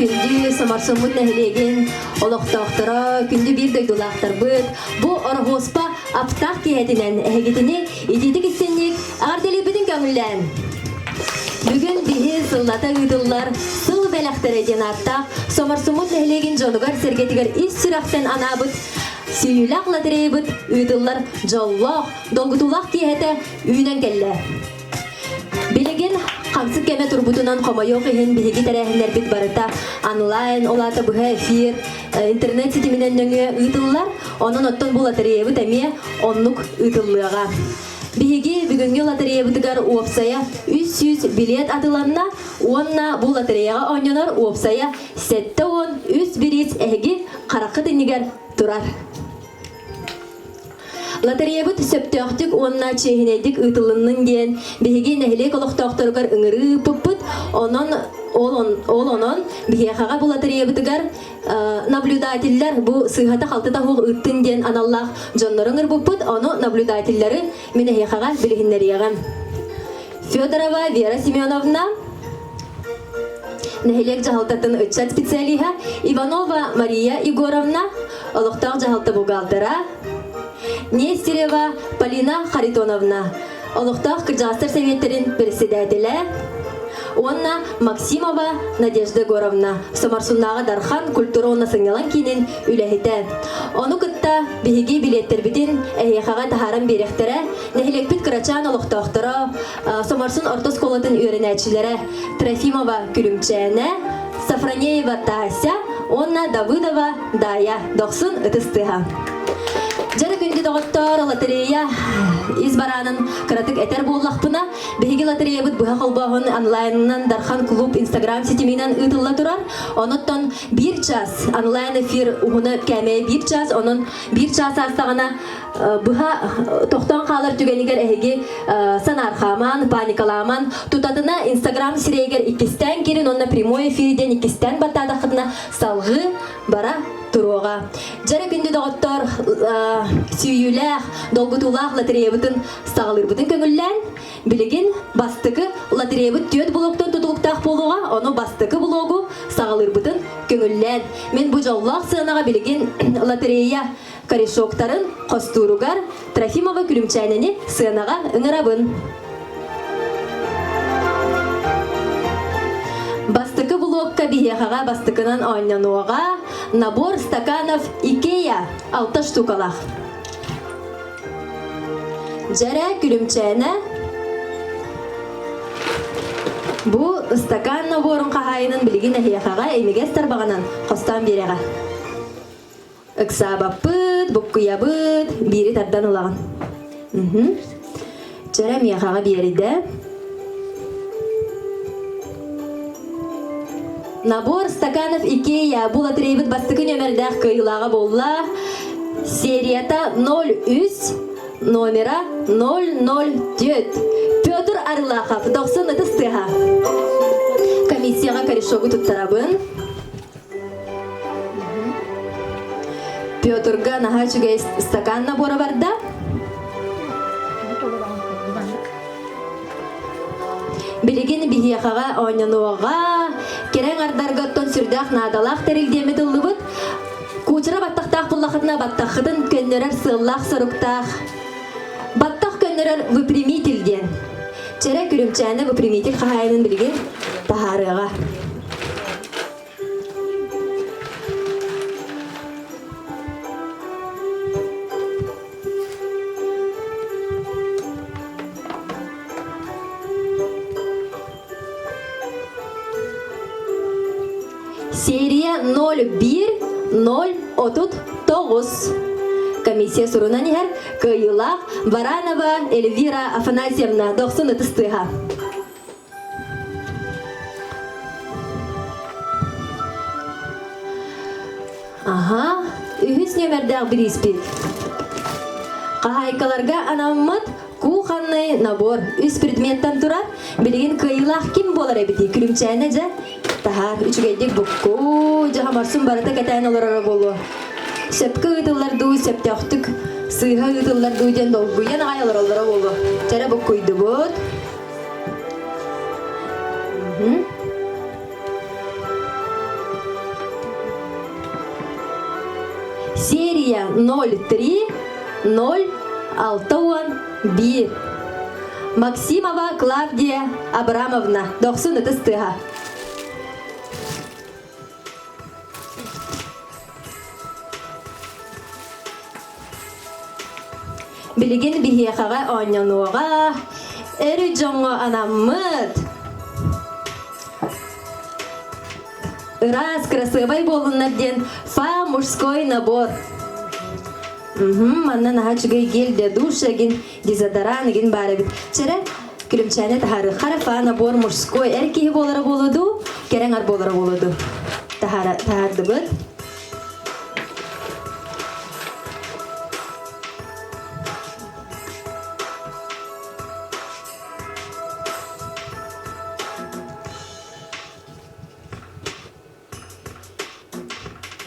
Күнді самарсымыт нәхілеген олықтақтыра, күнді бір дөйдулақтар бұд. Бұ орғоспа аптақ кейетінен әгетіні едетік істеннік ағартелі бүтін көңіллән. Бүгін бігі сыллата ұйдылар, сыл бәләқтары ден аттақ, самарсымыт нәхілеген жонығар сергетігер ис сүрақтен анабыд, сүйілақ латырей бұд, ұйдылар жоллақ, долғытулақ кейеті үйнен кәлі. Билеген қамсық кәме тұрбутынан қомайоқ ехен бігі тәрәхінлер бит барыта онлайн олаты бұға эфир интернет сетімінен нөңе ұйтылылар, оның оттон бұл лотерея әме онлық ұйтылыға. Бігі бүгінгі лотерея бұтығар уапсая 300 билет атыланна, онна бұл лотереяға ойнанар уапсая 7-10 біріс әгі қарақы дінігер тұрар. Лотереябыт сөптөқтік онна чехинейдік ұйтылының ден бігі нәхілек олықтақтырғар үңірі бұппыт, онын бігеқаға бұл лотереябытығар наблюдательлер бұл сыйғата қалтыда ғуқ ұттын ден аналлақ жонларыңыр бұппыт, оны наблюдательлері менәхеқаға білігінлер еған. Федорова Вера Семеновна, нәхілек жағалтатын үтчат специалиха, Иванова Мария Егоровна, олықтақ жағалты бұғалтыра, Нестерева Полина Харитоновна, олықтақ Кырджастар советтерін председателі, Онна Максимова Надежда Горовна, Самарсуннаға Дархан культуровна сыңнялан кейінен үләхеті. Оны күтті бігі билеттер бітін әйеқаға тахаран беректері, нәхілекпіт Кырачан олықтақтыры, Самарсун ортос колатын үйренәтшілері Трофимова Күлімчәні, Сафранеева Тася, Онна Давыдова Дая, 90 ұтыстыға. Жары күнді доғыттар лотерея избаранын қыратық әтер боллақпына, бігігі лотерея бұд бұға қолбағын онлайнынан Дархан клуб инстаграм сетімінен ұтылла тұрар. Оныттан 1 час онлайн эфир ұғыны кәмей 1 час, оның 1 час астағына бұға тоқтан қалар түгенігер әйге санархаман, паникаламан, тұтатына инстаграм сирейгер 2-тен керін, онына прямой эфирден 2-тен баттадақытына салғы бара тұруға. Жары күнді доғыттар сүйіләқ, долғытулақ лотереябытын сағылыр бұтын көңіллән, білеген бастықы лотереябыт түйет блоктан тұтылықтақ болуға, оны бастықы блогу сағылыр бұтын көңіллән. Мен бұл жаулақ сығынаға білеген лотерея корешоктарын қостуруғар Трофимова Күлімчәнені сығынаға үңірабын. Бастықы блокка бігеқаға бастықынан ойнануға набор стаканов Икея 6 штукалақ. Жәрі Күлімчәні бұл стакан наборын қағайының білген әйеқаға әймегестер бағанан қостан береға. Үкса баппыт, бұққыя бұт, бері тардан ұлаған. Жәрі мияқаға береді. Набор стаканов Икея бұл лотерейбіт бастықы нөмірдәқ көйілаға болла. Серията 03, номера 004. Петр Арлақов, 90 ұтыстыға. Комиссияға корешогы тұттарабын. Петрға наға жүгей стакан наборы барда. Білеген бігеқаға ойнануға, керен ардарға сүрдәқ надалақ тәрілдемі дұлы бұд, Кучыра баттақтақ бұллақытына баттақытын көннерер сыллақ сұрықтақ. Баттақ көннерер выпрямительден. Чәрі күлімчәні выпрямитель қағайының білген тахарыға. Серия 01-039. Комиссия сұрынан егер Кыйлақ Баранова Эльвира Афанасьевна 90 ұтыстыға. Аха, үйіс нөмірдәқ бір еспек. Қағайқаларға анаммыд ку Туханный набор үс предметтен турар. Билигин кыйлах ким болар эбити күлүмчәне же. Тахар үчүгейдик букку жахамарсун барыта кетен олорора болу. Сөпкө ыдылларду сөптөктүк сыйга ыдылларду ден долгуян айларолора болу. Жара буккуйду бут. Серия 03-06-1. Максимова Клавдия Абрамовна. 90 тыстыга. Билигин бихияхага онянуга. Эрү жоңго анаммыт. Раз красивый болунна ден фа мужской набор. Манна нахачугай гель для душа гин дезодорант гин барабит. Чера күлүмчәне тахары харафа набор мужской эркеги болара болуду, кереңар болара болуду. Тахарды бит.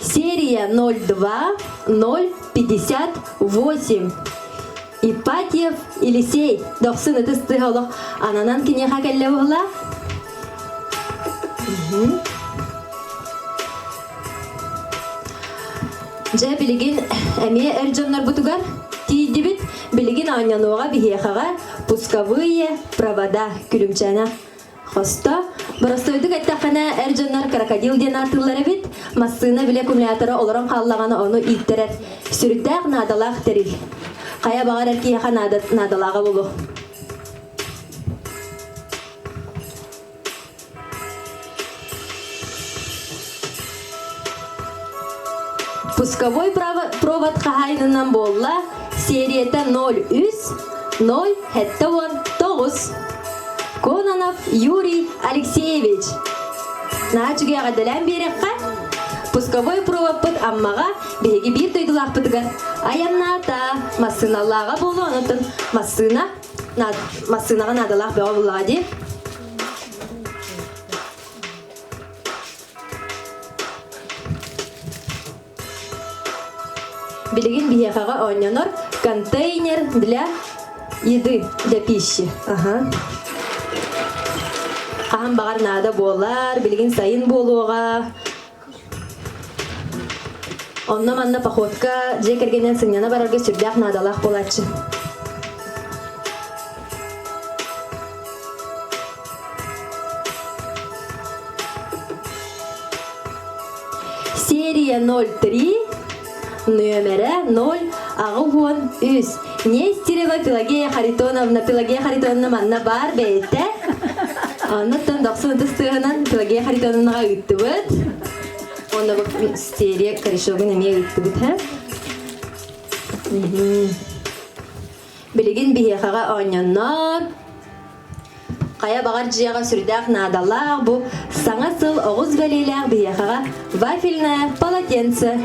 Серия 02-058. Ипатьев Елисей. 90 тыстыга олох. Ананан кинеха келле була. Же билигин эме эржоннор бутугар. Тиидибит билигин анянуга бихияхага пусковые провода күлүмчәне. Хоста Барастойдук әттәхәнә әржаннар крокодил ден артылары бит, массына біле аккумуляторы олорон қаллағаны оны иттерер. Сүрдәк надалақ терил. Қая бағар әркейеға надалаға болу. Пусковой провод қағайнынан болла, сериета 0-3-0-9. Кононов Юрий Алексеевич. Начуге гадалан берекка. Пусковой провод пут аммага беги бир тойдулак путгар. Аянната массыналлага болу онутун массынага надалак бега булади. Билигин бияхага ойнонор контейнер для еды, для пищи. Ага. Ахам бағар нада болар, білгін сайын болуға. Онна манна походка же кергенен сыңяна барарга сүрдәк надалақ болачы. Серия 03, номері 0-3. Нестерева Пелагея Харитоновна. Пелагея Харитоновна манна бар бейте. Аннаттан 90 тыстыгынан Пелагея Харитоновнаға үтті бұд. Онда бұл серия корешогын әме үтті бұд. Білігін бейхаға ойнанар. Қая бағар жияға сүрдәк надалақ бұл саңа сыл оғыз бәлейләк бейхаға вафельная полотенце.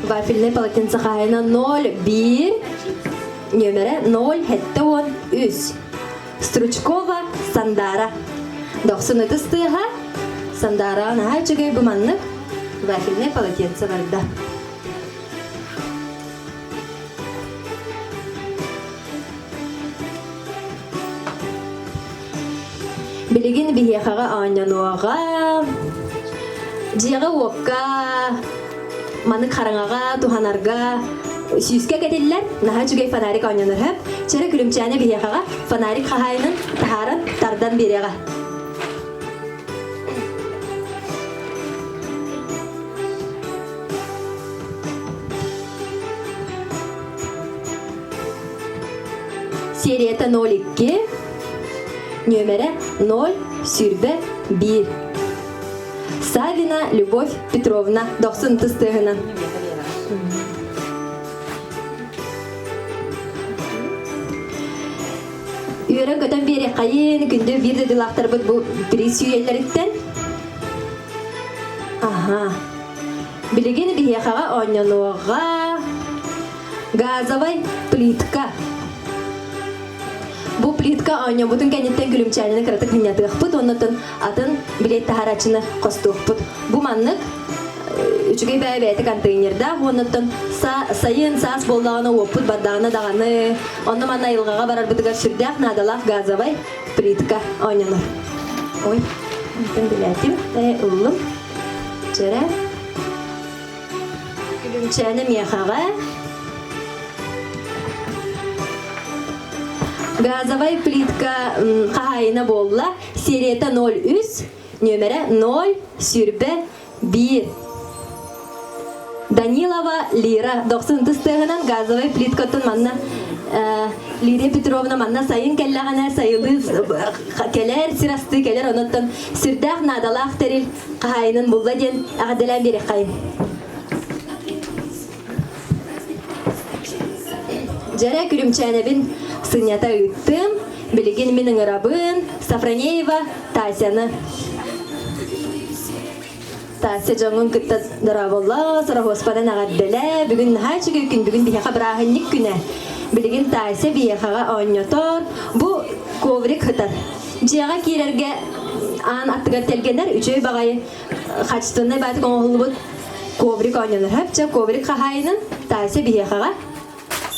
Вафельный полотенце қайына 0-1, номері 0-10-3. Стручкова Сандара. 90 тыстыға Сандара анаға жүгей бұманны вафельный полотенце барды. Білігін бейхаға анянуаға, жиға оққа, маны қараңаға, туханарға, сүйіске кетелілер, наға жүгей фонарик ойнаныр хөп, чәрі күлімчәне бейхаға фонарик қағайының тахарын тардан береға. Серията 02, номері 0-1. Савина Любовь Петровна. 90 тыстығынан. Үйрен көтен бері қайын, күнді бір де дылақтар бұд бұл приз үйелеріттен. Аха. Білеген бігеқаға оңнануға газовай плитка. Бұл плитка оңнан бұтын кәнеттен күлімчәнені қыратық хынятығық бұд, оннатын атын билет тахарачыны қостуық бұд. Бұл маннық үчігей бәй-бәйті контейнерда, оннатын сайын саас болдағына оппыд бардағына дағаны, онны манна илғаға барар бұдығар сүрдәқ надалақ газовай плитка оңнаныр. Ой, онтын біләтім, ұлым. Жәрі. Күлімчәні мияқаға. Газовай плитка қағайына болла. Серията 03, нөмірі 0/1. Данилова Лира. 90-тыстығынан газовай плиткатын манна Лирия Петровна манна сайын кәлләғана сайылы кәлер сирасты кәлер оныттан сүрдәқ надалақ тәріл қағайының болла ден ағадылан берек қайын. Жәрі күлімчәнебін сынята үттім, білеген менің ұрабын Сафранеева Тасяны. Тася жоңын күтті дұра болла, сұра ғоспадан ағадділі, бүгін хайчығы күн, бүгін бейеқа бірағынник күні. Білеген Тася бейеқаға оңнотор, бұл коврик хытар. Жияға кейлерге ан аттығар телгендер, үчөй бағайы қачтығынай бәтік оңғылы бұд коврик оңноныр. Хөпча коврик қағайының Тася бейеқаға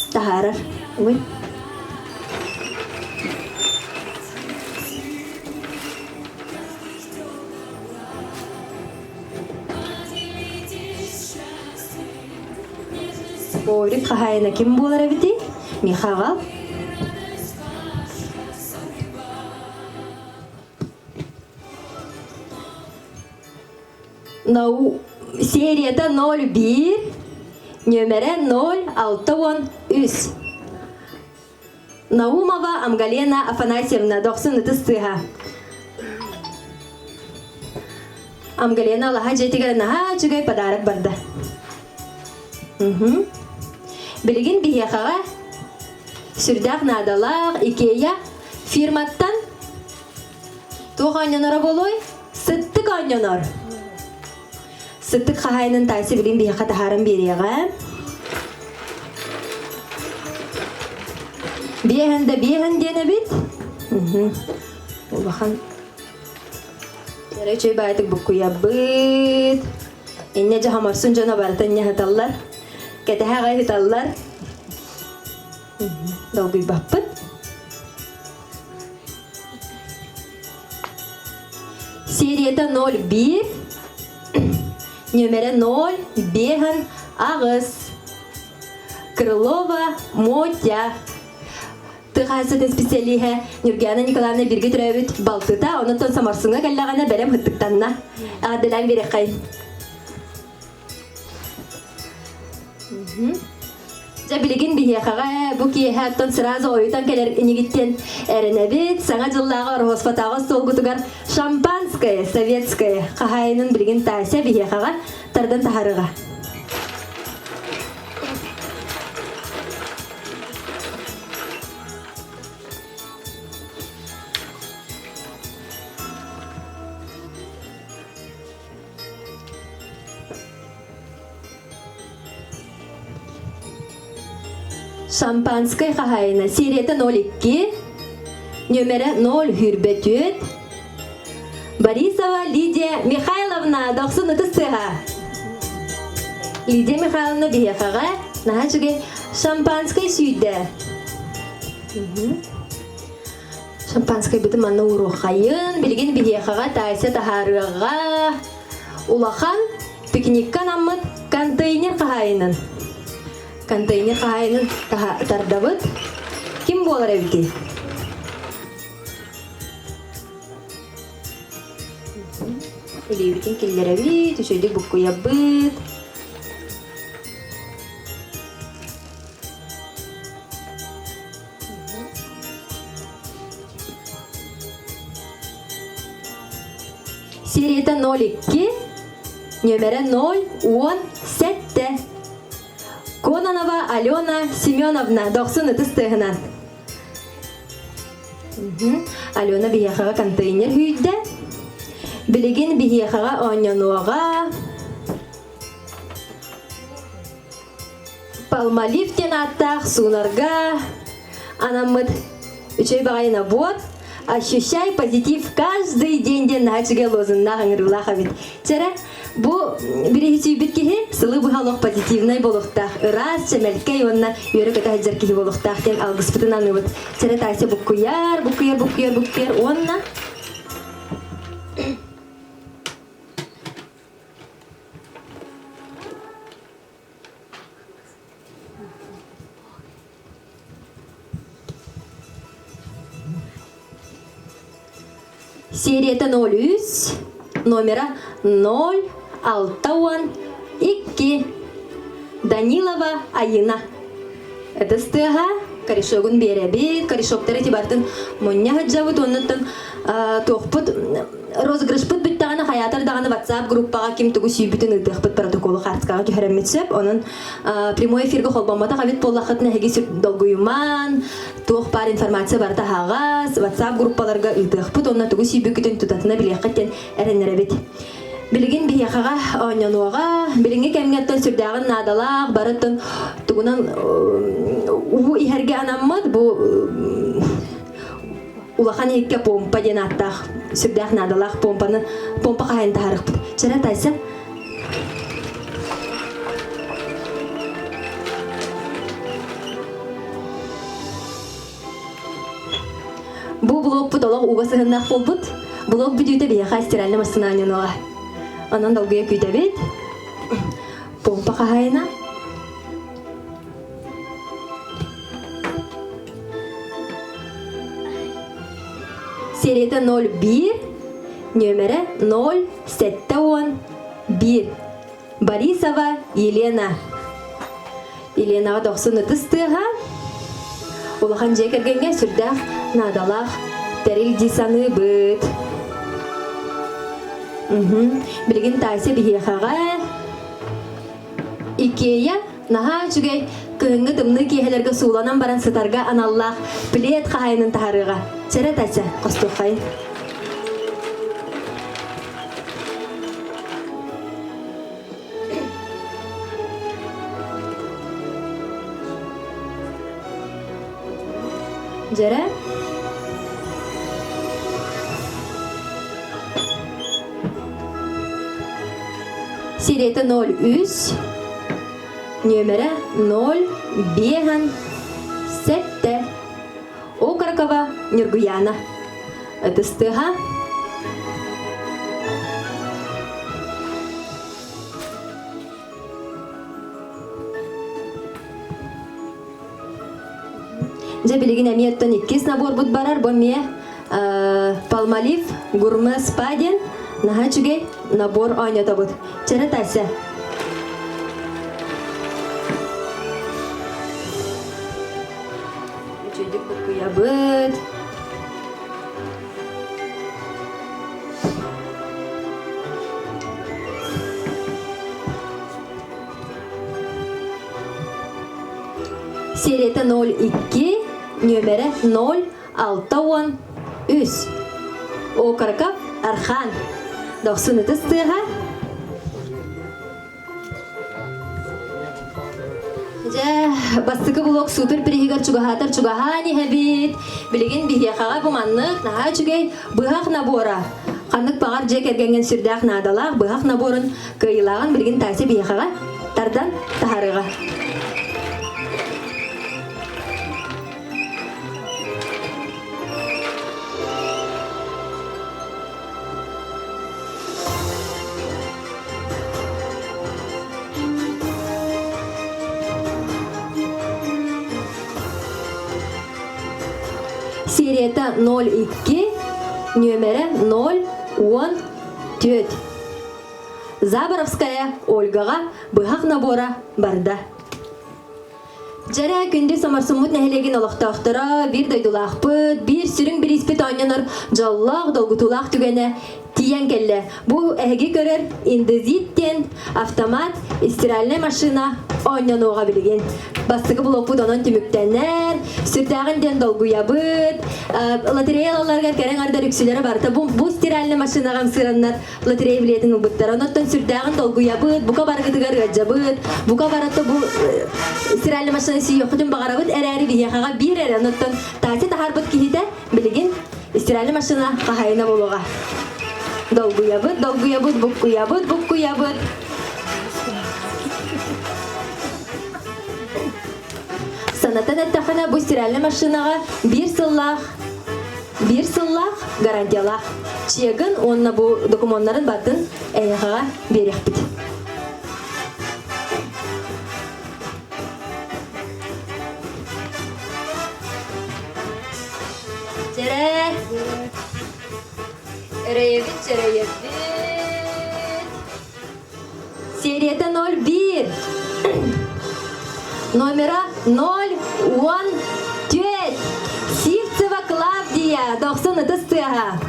тахарар. Ой. Коврик қағайына кім болар әбіті? Михағал. Серията 01, нөмірі 063. Наумова Амгалена Афанасьевна, 90-тыстыға. Амгалена Аллаға жетігерінаға жүгей подарок барды. Білген бейеқаға сүрдәқ надалақ Икея фирматтан туқ аньонора болой, сыттық аньонор. Сыттық қағайының тайсы білген бейеқа тахарын береға. Бейхін дені бит. Ол бақан Ярай чөй байтық бұққуя бұд. Инне жағамарсын жона барытын не хыталлар. Кәтіға ғай хыталлар. Долгый баппыт. Серията 01, нөмірі 05 ағыз. Крылова Мотя. Тығасыдың специалиға Нюргияна Николаевна бірге түрәуіт балтыта, онытын самарсыңа кәллағана бәрім хыттықтанна. Ағадылан берек қайын. Жа білеген бейеқаға бұ кейі аттан сыразы ойытан кәлер инегіттен әрінәбет, саңа жыллаға орғоспатағы столгутығар шампанская, советская қағайының білген Тася бейеқаға тардан тахарыға. Шампанская қағайына серията 02, нөмірі 0/4. Борисова Лидия Михайловна, 90-тыстыға. Лидия Михайловна бейеқаға наға жүге шампанская сүйді. Шампанская біті манна ұру-қайын, білген бейеқаға Тася тахарыға. Улахан пикниктан аммыд контейнер қағайының. Контейнер қағайының тардабыд. Кім болар әбіті? Елеуітен келдер әбіт, үшөйдік бұққуя бұд. Серията 02, нөмірі 017. Кононова Алена Семеновна, 90-тыстығынан. Алена бихияхаға контейнер хүйді. Білеген бихияхаға онянуаға. Палмалифтен аттақ сунарға. Анамыд үчей бағайына бот. Ощущай позитив каждый день ден нағачыға лозынна ғыңырыла қабет. Чәрі, бұл бірегісі біткеге сылы бұғалық позитивнай болуқтақ. Үраз чәмәліккай онына үйері көті хаджар кеге болуқтақ ден алғыспытынан ұбыт. Чәрі тайсы бұққияр, онына. Серията 03, номера 062. Данилова Айына. Это стыга, корешогун беребит, корешоктары тибартын монняға жабыт, оннаттан тоқпыт, розыгрышпыт бүттағаны хаятар дағаны WhatsApp группаға кем түгі сүйбітін ұдықпыт протоколы қартысқаға жүхәрәмметсіп, оның прямой эфирге қолбамата қабет боллақытын әге сүр долгуйман, тоқ бар информация барда хағас, WhatsApp группаларға ұдықпыт, онна түгі сүйбікітін тұтатына білеқіттен әрінер әбет. Білген бияқаға ойнануаға, білінге кәмгеттен сүрдәғын надалақ, барыттын тұғынан ұғы ихерге анаммад, бұл улахан екке помпа ден аттақ, сүрдәқ надалақ помпа қайын тағарық бұд. Чәрі тайсы? Бұл блок бұд олақ ұға сығыннақ бол бұд. Блок бүдүйді бияқа стиральны мастананын оға. Анан долгуя күйді бет. Помпа қайына. Серията 01, нөмірі 0711. Борисова Елена. Еленаға 90 тұстыға. Олақан жекергенге сүрдәқ надалақ тәріл дисаны бұд. Білген тайсы бігеқаға. Икея наға жүгей күнгі дымны кейхелерге суланан баран сытарға аналлақ плет қайының тағарыға. Чәрі тайсы қостық қайын. Жәрі? Серията 03, нөмірі 057. Окаркова Нюргуяна. Это стыга. Же билеген әмияттан 2 набор бұд барар, бұл ме Палмалив, Гурме Спаден, наға жүгей набор ойната бұд. Чәрі тайсы? Чөйдік бұд күя бұд. Серията 02, нөмірі 063. Окарков Архан. 90 тұстыға. Бастықы бұлок супер перегігар чугахатар чугахани хәбит. Білеген бігеқаға бұманнық наға чугай бұғақ набора. Қанық бағар жек әргенген сүрдәқ надалақ бұғақ наборын көйілаған білген тайсы бігеқаға тардан тахарыға. Серията 02, нөмірі 014. Забаровская Ольгаға бұғақ набора барды. Жәрі күнді самарсымыт нәхелеген олықтақтыра, бір дойдулақ бұд, бір сүрін бір іспет ойнаныр, жаллақ долгутулақ түгені тиен келі. Бұл әге көрір индезиттен автомат стиральный машина ойнануға білген. Бастығы бұл опыд оның түміктенер, сүртәғінден долгуя бұд, лотереяларга керен арда рүксүлөрө барта. Бу стиральный машинага сыраннар лотерея билетин убуттар. Онотон сүрдагын долгуябыт, бука баргытыгар ыджабыт. Бука баратта бу стиральный машина сүйөкүтүн багарабыт. Эрери бияхага бир эре. Онотон таати тахарбыт кихите билигин стиральный машина кахайна болуга. Долгуябыт, буккуябыт. Санатан әттәхана бу стиральный машинага бир сыллах гарантиялах. Чегін онна бу документларын батын әйхаға берек бит. Рейвит. Серията 01. Номера 014. Сивцева Клавдия, 90 стыга.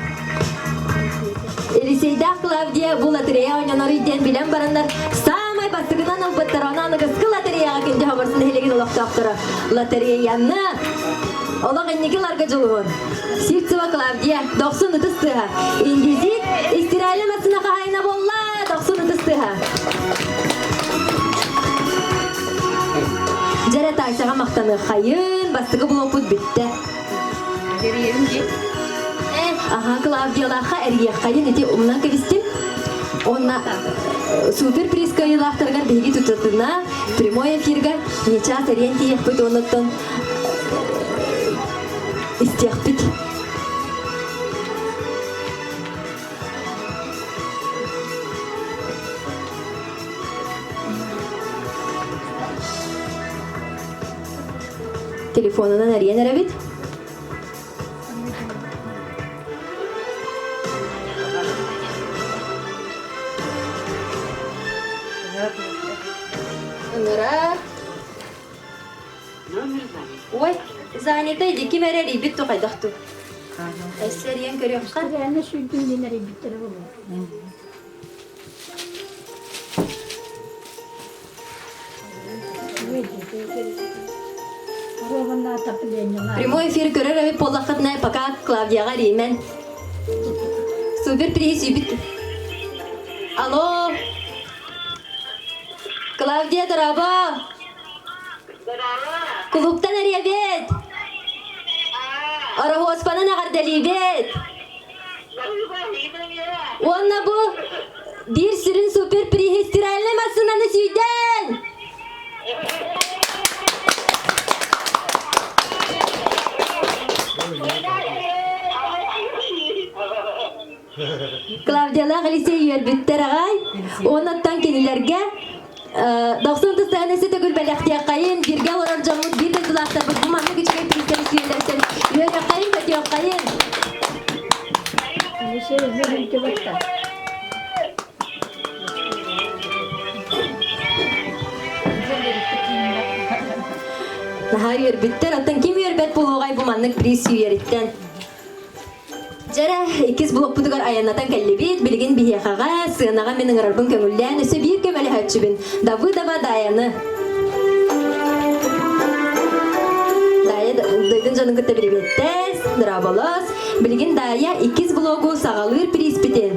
Елисейда Клавдия бу лотерея ойнанар иден билен барандар. Самай бастыгынан албаттарана аныгыскы лотереяга кенде хабарсын хелеген олақтақтыры. Лотереяны олағыннекеларға жылуын. Сивцева Клавдия, 90 стыга. Индизит истирайлемасына қағайна болла, 90 стыга. Жәрі тайсаға мақтаны қайын, бастығы бұл опыт бітті. Аха, Клавдиялаға әргеқ қайын ете ұмынан кәвістім. Онна супер приз кайылақтырғар бейгі тұтатына прямой эфирға неча сәрен тейек бұд оныттың істеқ бит. Телефонынан әрген әрәбет. Номера. Ой, занята иди, кем әрі рейбет тоқайдақты. Әсерен көрек қа? Әне шүйдіңден рейбеттері болу. Прямой эфир көрер әбет поллақытына пока Клавдияға реймен. Супер приз үбіт. Алло. Клавдия дұрабы. Клубтан әрі бет. Арығы оспанын ағардали бет. Онна бұ бір сүрін супер приз стиральный машинаны сүйден. Клавдияла ғалисей үйербіттер ағай. Онаттан кенілерге 90 сәнесі түгіл бәліқтия қайын, бірге орар жамуд, бірді дұлақтар бұд. Бұманны күчіге пристері сүйелерсен. Үйер қайын, көте қайын. Әліше өзінің түбітті. Наға үйербіттер. Аттан кем үйербет бұл оғай бұманны приз үйеріттен. Жара, икіз блок бұдығар аянатан кәллебет, білген бейеқаға, сығынаға менің арбын көңілден, өсі бір көмәлі хатшыбын. Давы дава даяны. Дая дойдың жанын күтті біребеттес, дырабалас. Білген дая икіз блогу сағалыр приспетен.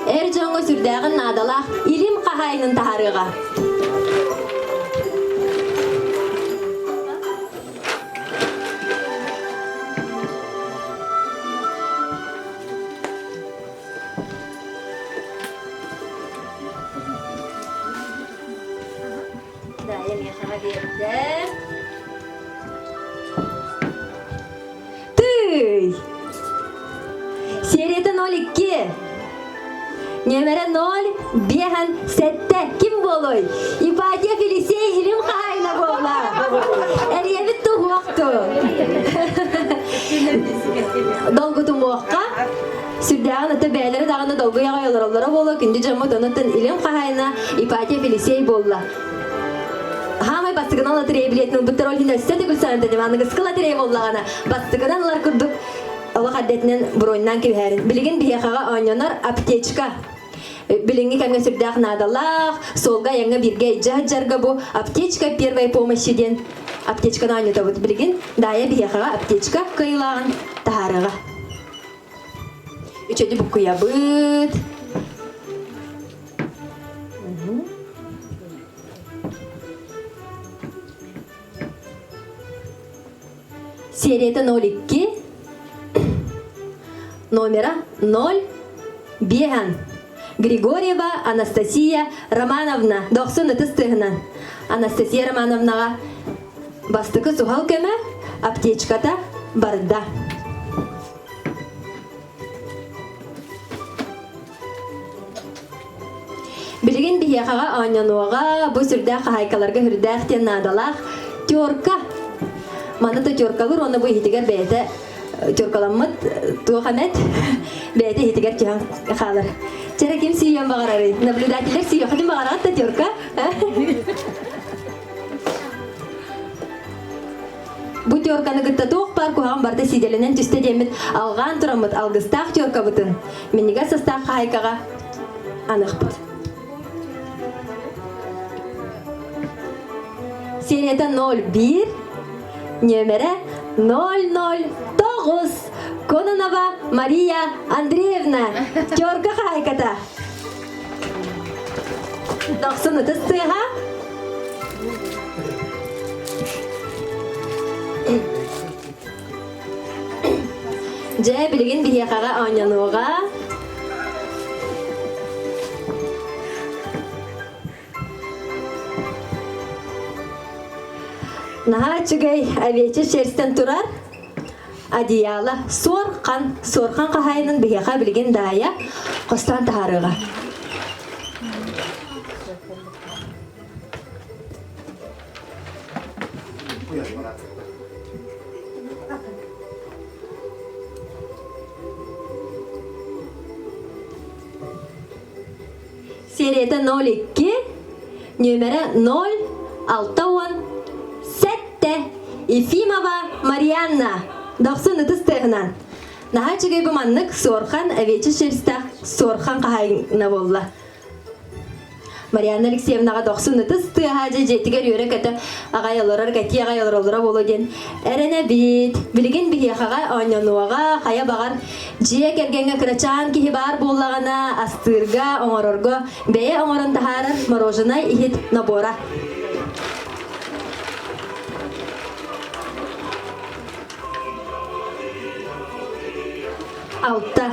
Әр жоңы сүрдәғын надалақ, илім қағайының тахарыға. Тый! Серията 02. Номера 0 бехан сетте ким болой? Ипатия Фелисей илим қайна болла. Әребет тұғуақты. Долғы тұмуаққа. Сүрдәғын өті бәлері дағында долғы яға еларалары болу. Күнді жамыт онытын илим қайна Ипатия Фелисей болла. Хамай бастығынан лотерея билетінің бұттар олхин өсті күлсанымды деманығы сқы лотерея боллағана. Бастығынан олар күрдік Аллах әдетінен бұройнан кебәрін. Білген бияқаға ойнанар аптечка. Білінгі кәмге сүрдәқ надалақ, солға яңа бірге жа-жарға бұ аптечка первой помощи ден аптечканы анюта вот билигин дая бияхага аптечка кыйлаган таарыга. Үчөдү букуя быт. Серията 02 номера 0 Бехан Григорьева Анастасия Романовна 90 тыгынан. Анастасия Романовнаға бастықы сухал көмі аптечката барда. Білген бияқаға анянуаға бұл сүрдәқ хайкаларға хүрдәқтен надалақ тёрка. Маны та тёркалыр, оны бұл хитігер бәйті тёркаламыд туақамет бәйті хитігер кехан қалыр. Чара кем сүйен бағарары? Наблюдателер сүйен қадым бағарағат та тёрка. Бұл тёрканы күтті тоқ бар көған барды сиделінен түсті демет алған тұрамыд алғыстақ тёрка бұтын. Меніге састақ хайкаға анық бұд. Серията 01 нөмірі 009 Кононова Мария Андреевна тёрка хайката. 90 стыға. Жай білген бияқаға анянуға. Наға чүгей әвечі шерстен тұрар. Адиялы сорқан қағайының бияқа білген дая қостан тағарыға. Серията 02 нөмірі 067 Ефимова Марианна 90 стығынан. Наға чүгей бұманнық сорхан әвечі шерстақ сорхан қағайына болла. Марианна Алексеевнаға 90 стыға жетігер өрі көті ағай олырар, кәти ағай олыра болу ден. Әріне бейт, білген бейеқаға анянуаға қая бағар жия кергенге кірачан кейі бар болағына астырға, оңырырға, бәйе оңырын тағарыр морожынай ихет набора. Алтта.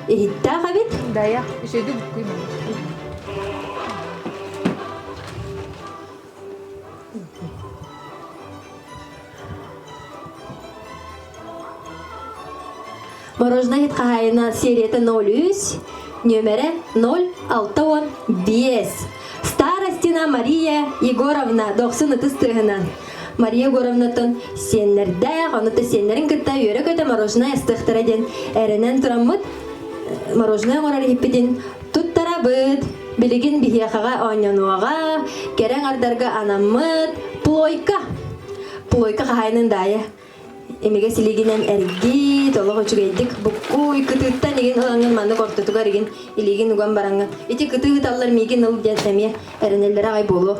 Ихитта қабит? Да, я еще иду в куйму. Мороженое хит қағайына серията 03, нөмірі 065. Старостина Мария Егоровна 90 стығынан. Мария Егоровнатын сеннерді, қоныты сеннерін күтті өрі көті мороженое стықтыра ден. Әрінен тұрамыд мороженое қорар еппеден тұттара бұд. Білігін бігеқаға анянуаға, керен ардарға анамыд, плойка. Плойка қағайының дайы. Эмеге силигинен эрги, толого чугейдик, букуй, кытыттан еген ылаңын манны кортутугар еген, илигин уган бараңын. Ити кытыгы таллар миген ыл дәсәме, әрінелері ағай болу.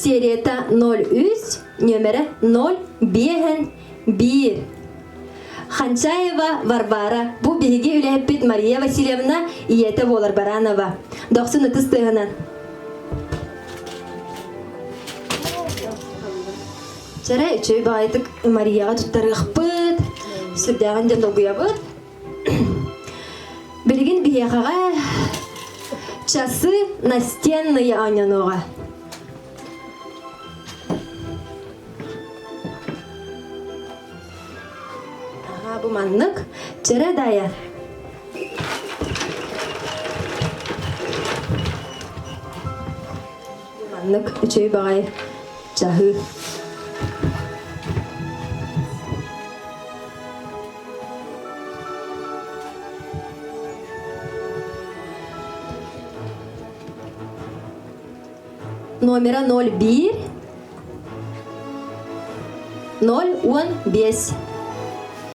Серията 03, нөмірі 051. Ханчаева Варвара, бу биһиги үлэппит Мария Васильевна иете болар Баранова. 90 стығынан. Чара үчөй бағайтык Марияға туттарығықпыт, сүрдәғын ден долгуябыт. Білген бияқаға часы настенные анянуға. Bu manlık çere daya. Bu manlık üçüyü bağay cahı. Номера 01 015.